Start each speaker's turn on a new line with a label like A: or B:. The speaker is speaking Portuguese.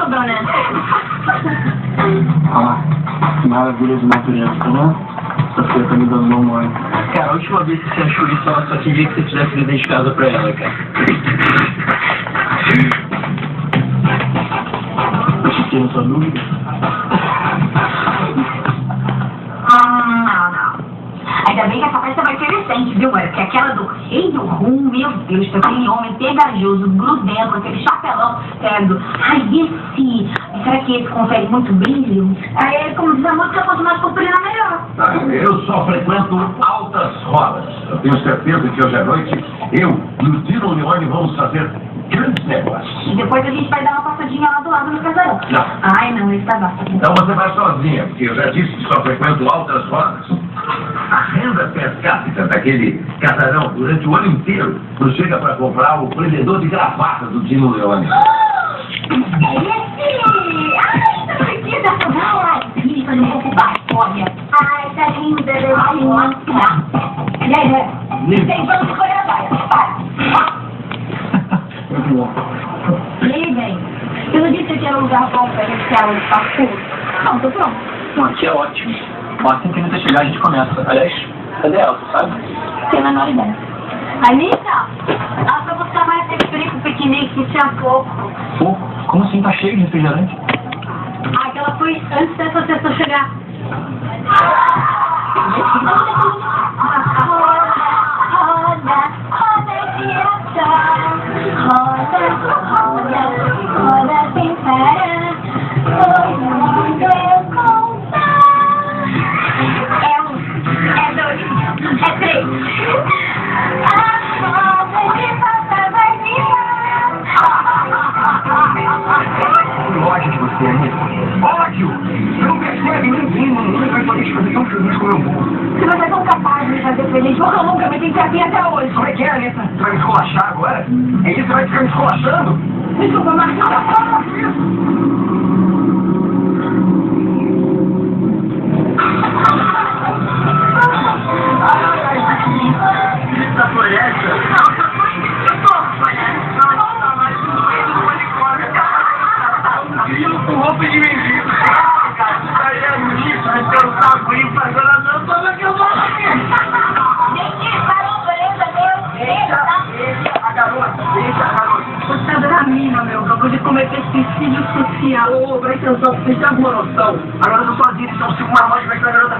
A: sobrou, né?
B: Ah, que maravilha de natureza, né? Essa filha tá me dando bom mole.
C: Cara, a última vez que você achou isso, ela só queria que você fizesse dever de casa pra ela, cara.
B: Você tem essa dúvida?
A: Não. Ainda bem que essa festa vai ser recente, viu, mãe? Porque aquela do Rei do Rum, meu Deus, com aquele homem pegajoso, grudento, aquele chapelão, credo. Ai, esse... Será que esse confere muito brilho? Aí, como diz a música, quanto mais purpurina, melhor.
D: Eu só frequento altas rodas. Eu tenho certeza que hoje à noite eu e o Dino Leone vamos fazer grandes negócios.
A: E depois a gente vai dar uma passadinha lá do lado no casarão.
D: Não.
A: Ai, não, esse tá basta.
D: Então você vai sozinha, porque eu já disse que só frequento altas rodas. A renda per capita daquele casarão durante o ano inteiro não chega para comprar o prendedor de gravata do Dino Leone.
A: Esse! Ai, não precisa não. Ai, isso é um pouco baixo, olha. Ai, tá lindo, belezinha. E aí, né? Tem vamos de coreografia.
B: Muito bom.
A: E aí, bem? Eu não disse que era um lugar bom pra gente ficar no espaço. Não, tô pronto.
C: Não, aqui é ótimo. Assim que a Anitta chegar, a gente começa. Aliás, cadê ela, sabe?
A: Tem a menor ideia. Anitta, ela foi buscar mais refri pro piquenique que tinha pouco.
C: Pô, como assim? Tá cheio de refrigerante?
A: Ah, que ela foi antes dessa pessoa chegar. Roda sem parar, pois não deu contar. É dois, é três. A roda de volta vai virar.
D: Ódio de você, Anitta. Ódio! Você não percebe, ninguém vai poder te fazer tão feliz como eu vou.
A: Você não é tão capaz de me fazer feliz, porque eu nunca me senti assim até hoje.
D: Como é que é, Anitta? Você vai me esculachar agora? É isso? Você vai ficar me esculachando?
A: Desculpa, Marcelo.
D: Essa foi essa? Com roupa de mendigo. Aí é bonito, mas eu não tava por isso, mas ela não tava que eu vou
A: Gente, parou, beleza, meu.
D: Deixa a garota, deixa a garota.
A: Você da mina, meu. Acabou de cometer suicídio social.
D: Ô, presta atenção, vocês têm alguma noção? A garota sozinha, então se uma mãe vai estar a garota